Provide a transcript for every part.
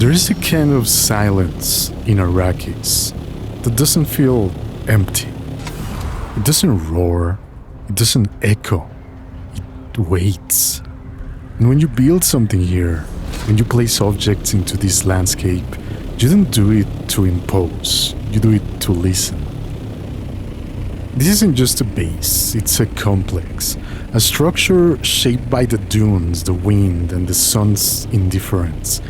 There is a kind of silence in Arrakis that doesn't feel empty. It doesn't roar, it doesn't echo, it waits. And when you build something here, when you place objects into this landscape, you don't do it to impose, you do it to listen. This isn't just a base, it's a complex, a structure shaped by the dunes, the wind, and the sun's indifference.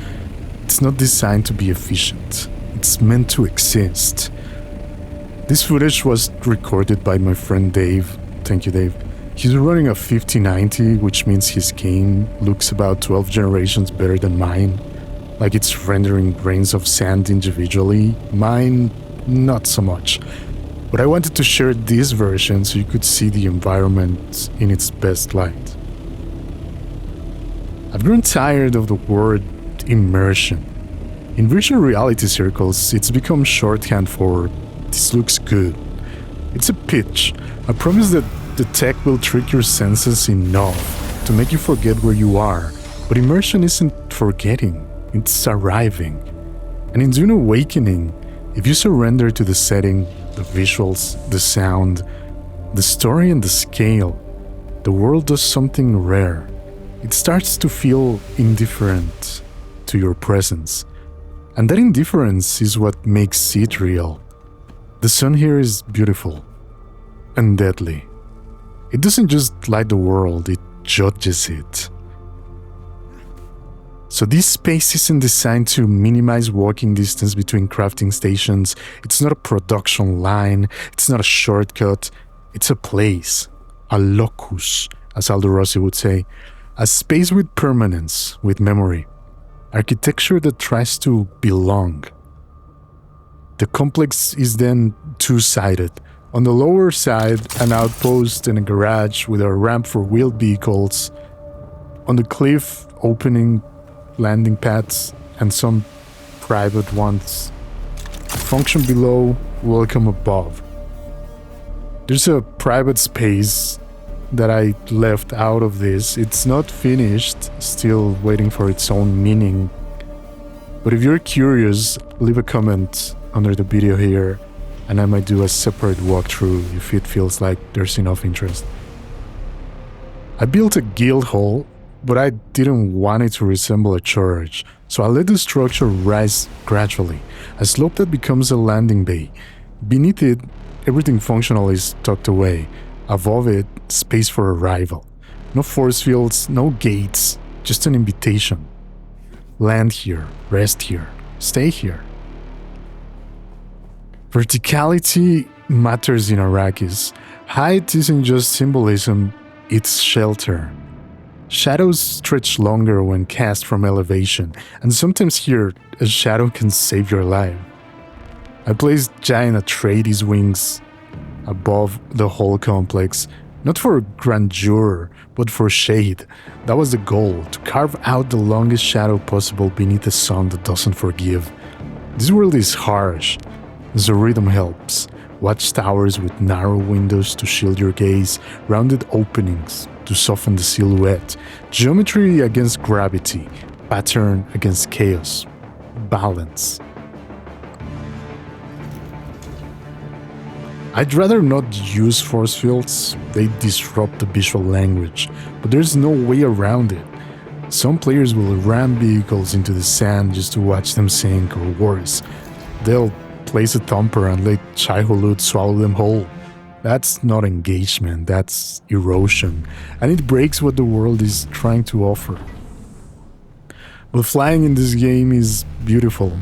It's not designed to be efficient, it's meant to exist. This footage was recorded by my friend Dave. Thank you, Dave. He's running a 5090, which means his game looks about 12 generations better than mine. Like it's rendering grains of sand individually. Mine, not so much. But I wanted to share this version so you could see the environment in its best light. I've grown tired of the word immersion. In virtual reality circles, it's become shorthand for "this looks good." It's a pitch, a promise that the tech will trick your senses enough to make you forget where you are. But immersion isn't forgetting, it's arriving. And in Dune Awakening, if you surrender to the setting, the visuals, the sound, the story and the scale, the world does something rare. It starts to feel indifferent to your presence. And that indifference is what makes it real. The sun here is beautiful and deadly. It doesn't just light the world, it judges it. So this space isn't designed to minimize walking distance between crafting stations. It's not a production line, it's not a shortcut. It's a place, a locus, as Aldo Rossi would say, a space with permanence, with memory. Architecture that tries to belong. The complex is then two-sided. On the lower side, an outpost and a garage with a ramp for wheeled vehicles. On the cliff, opening landing pads and some private ones. Function below, welcome above. There's a private space that I left out of this. It's not finished, still waiting for its own meaning. But if you're curious, leave a comment under the video here and I might do a separate walkthrough if it feels like there's enough interest. I built a guild hall, but I didn't want it to resemble a church, so I let the structure rise gradually, a slope that becomes a landing bay. Beneath it, everything functional is tucked away. Above it, space for arrival. No force fields, no gates, just an invitation. Land here, rest here, stay here. Verticality matters in Arrakis. Height isn't just symbolism, it's shelter. Shadows stretch longer when cast from elevation, and sometimes here, a shadow can save your life. I placed giant Atreides wings above the whole complex, not for grandeur, but for shade. That was the goal, to carve out the longest shadow possible beneath a sun that doesn't forgive. This world is harsh, so rhythm helps. Watchtowers with narrow windows to shield your gaze, rounded openings to soften the silhouette, geometry against gravity, pattern against chaos, balance. I'd rather not use force fields, they disrupt the visual language, but there's no way around it. Some players will ram vehicles into the sand just to watch them sink, or worse, they'll place a thumper and let Chai-Hulud swallow them whole. That's not engagement, that's erosion, and it breaks what the world is trying to offer. But flying in this game is beautiful.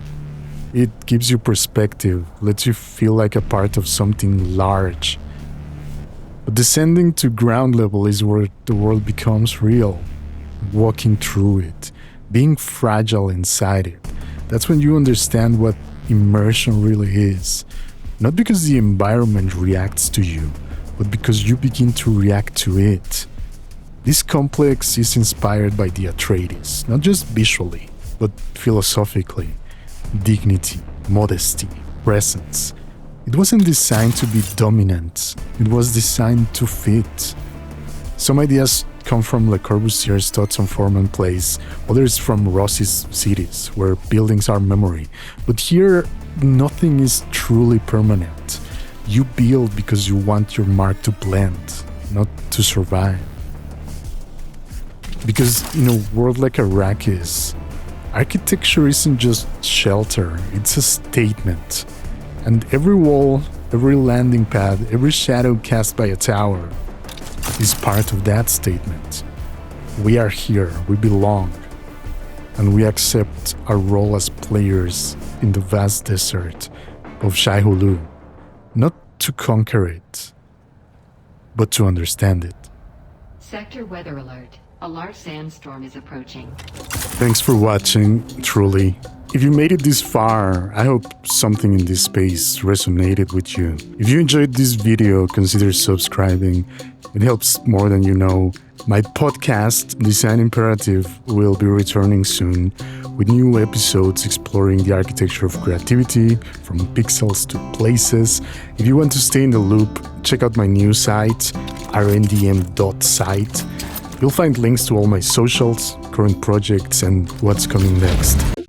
It gives you perspective, lets you feel like a part of something large. But descending to ground level is where the world becomes real. Walking through it, being fragile inside it. That's when you understand what immersion really is. Not because the environment reacts to you, but because you begin to react to it. This complex is inspired by the Atreides, not just visually, but philosophically. Dignity, modesty, presence. It wasn't designed to be dominant, it was designed to fit. Some ideas come from Le Corbusier's thoughts on form and place, others from Rossi's cities, where buildings are memory. But here, nothing is truly permanent. You build because you want your mark to blend, not to survive. Because in a world like Arrakis, architecture isn't just shelter, it's a statement. And every wall, every landing pad, every shadow cast by a tower is part of that statement. We are here, we belong, and we accept our role as players in the vast desert of Shai Hulud, not to conquer it, but to understand it. Sector weather alert. A large sandstorm is approaching. Thanks for watching, truly. If you made it this far, I hope something in this space resonated with you. If you enjoyed this video, consider subscribing. It helps more than you know. My podcast, Design Imperative, will be returning soon with new episodes exploring the architecture of creativity, from pixels to places. If you want to stay in the loop, check out my new site, rndm.site. You'll find links to all my socials, current projects, and what's coming next.